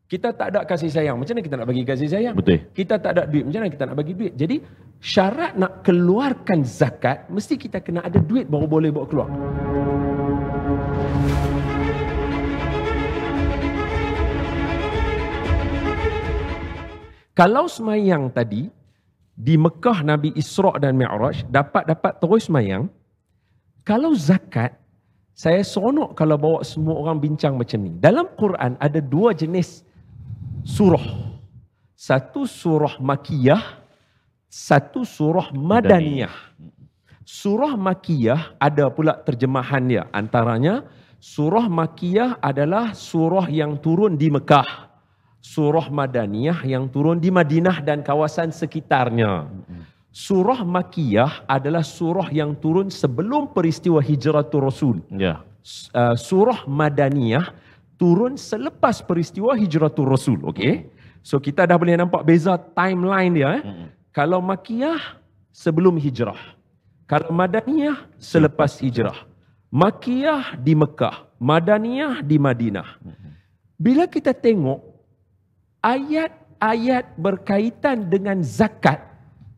Kita tak ada kasih sayang, macam mana kita nak bagi kasih sayang? Betul. Kita tak ada duit, macam mana kita nak bagi duit? Jadi syarat nak keluarkan zakat, mesti kita kena ada duit baru boleh bawa keluar. Kalau semayang tadi, di Mekah Nabi Isra' dan Mi'raj, dapat terus semayang. Kalau zakat, saya seronok kalau bawa semua orang bincang macam ni. Dalam Quran ada dua jenis surah. Satu surah Makiyah, satu surah Madaniyah. Surah Makiyah ada pula terjemahan dia. Antaranya, surah Makiyah adalah surah yang turun di Mekah. Surah Madaniyah yang turun di Madinah dan kawasan sekitarnya. Surah Makiyah adalah surah yang turun sebelum peristiwa Hijratul Rasul. Ya. Surah Madaniyah turun selepas peristiwa Hijratul Rasul. Okey. So kita dah boleh nampak beza timeline dia. Kalau Makiyah sebelum hijrah. Kalau Madaniyah selepas hijrah. Makiyah di Mekah, Madaniyah di Madinah. Bila kita tengok ayat-ayat berkaitan dengan zakat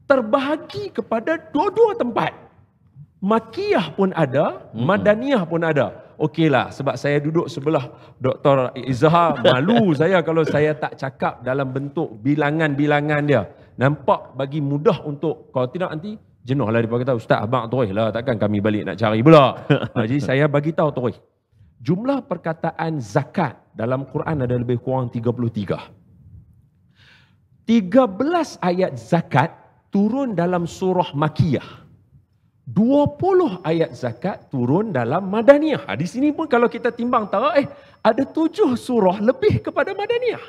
terbahagi kepada dua-dua tempat. Makiyah pun ada, Madaniyah pun ada. Okeylah, sebab saya duduk sebelah Dr. Izhar, malu saya kalau saya tak cakap dalam bentuk bilangan-bilangan dia. Nampak bagi mudah untuk, kalau tidak nanti jenuh lah dia kata, Ustaz abang terus lah, takkan kami balik nak cari pula. Jadi saya bagi tahu terus. Jumlah perkataan zakat dalam Quran ada lebih kurang 33. 13 ayat zakat turun dalam surah Makiyah. 20 ayat zakat turun dalam Madaniyah. Di sini pun kalau kita timbang tahu, ada 7 surah lebih kepada Madaniyah.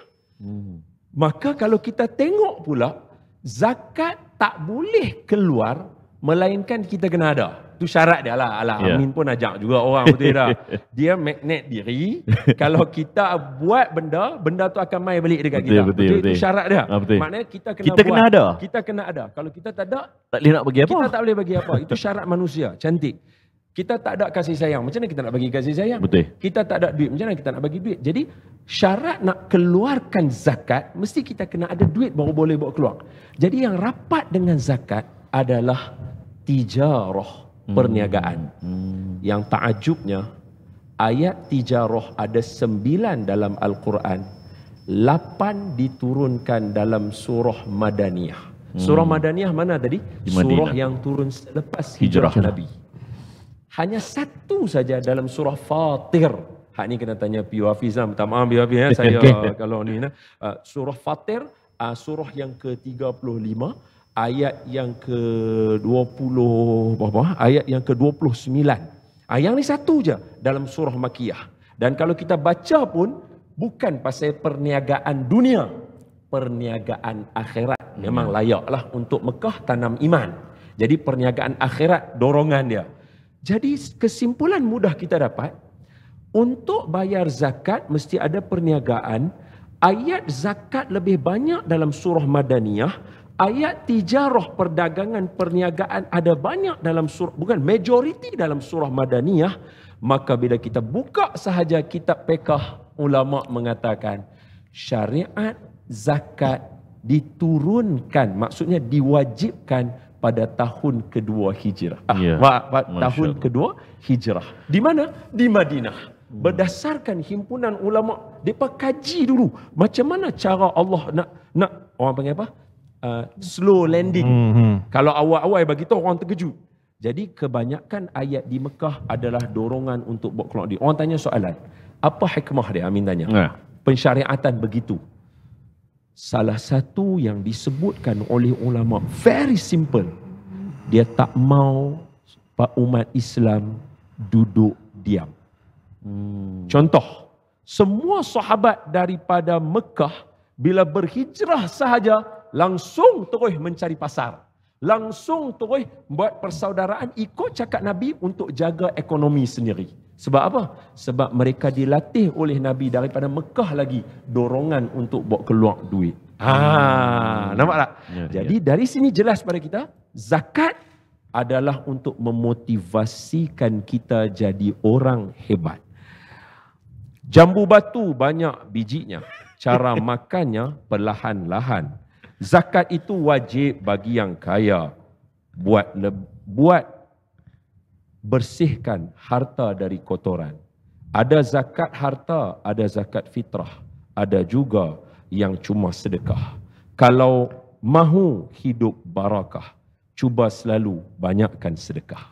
Maka kalau kita tengok pula, zakat tak boleh keluar melainkan kita kena ada. Itu syarat dia lah. Amin pun ajak juga orang, betul tak? Dia magnet diri. Kalau kita buat benda tu akan mai balik dekat kita. Betul. Itu syarat dia. Maknanya kita kena buat. Kena ada. Kita kena ada. Kalau kita tak ada, tak boleh nak bagi apa. Kita tak boleh bagi apa. Itu syarat manusia. Cantik. Kita tak ada kasih sayang. Macam mana kita nak bagi kasih sayang? Betul. Kita tak ada duit. Macam mana kita nak bagi duit? Jadi syarat nak keluarkan zakat, mesti kita kena ada duit baru boleh bawa keluar. Jadi yang rapat dengan zakat adalah tijarah, perniagaan. Yang takjubnya, ayat tijarah ada 9 dalam Al-Quran, 8 diturunkan dalam surah Madaniyah. Surah Madaniyah mana tadi? Surah yang turun selepas hijrah Nabi. Hanya 1 saja dalam surah Fatir. Hak ni kena tanya Piu Hafiz lah. Minta maaf Piu Hafiz, saya kalau ni. Surah Fatir, surah yang ke-35. Ayat yang ke-20 berapa? Ayat yang ke-29. Yang ni 1 je dalam surah Makiyah. Dan kalau kita baca pun bukan pasal perniagaan dunia, perniagaan akhirat. Memang layaklah untuk Mekah tanam iman. Jadi perniagaan akhirat dorongan dia. Jadi kesimpulan mudah kita dapat, untuk bayar zakat mesti ada perniagaan. Ayat zakat lebih banyak dalam surah Madaniyah. Ayat tijarah, perdagangan, perniagaan ada banyak dalam surah, bukan majoriti dalam surah Madaniyah. Maka bila kita buka sahaja kitab fiqh, ulama mengatakan syariat zakat diturunkan, maksudnya diwajibkan pada tahun kedua hijrah. Tahun kedua hijrah. Di mana? Di Madinah. Berdasarkan himpunan ulama, mereka kaji dulu macam mana cara Allah nak orang panggil apa? Slow landing. Kalau awal-awal bagi tahu orang terkejut. Jadi kebanyakan ayat di Mekah adalah dorongan untuk bawa keluar dia. Orang tanya soalan, apa hikmah dia? Amin tanya. Pensyariatan begitu. Salah satu yang disebutkan oleh ulama, very simple. Dia tak mau umat Islam duduk diam. Contoh, semua sahabat daripada Mekah bila berhijrah sahaja langsung terus mencari pasar. Langsung terus buat persaudaraan ikut cakap Nabi untuk jaga ekonomi sendiri. Sebab apa? Sebab mereka dilatih oleh Nabi daripada Mekah lagi dorongan untuk bawa keluar duit. Nampak tak? Jadi dari sini jelas pada kita, zakat adalah untuk memotivasikan kita jadi orang hebat. Jambu batu banyak bijinya. Cara makannya perlahan-lahan. Zakat itu wajib bagi yang kaya. Buat bersihkan harta dari kotoran. Ada zakat harta, ada zakat fitrah. Ada juga yang cuma sedekah. Kalau mahu hidup barakah, cuba selalu banyakkan sedekah.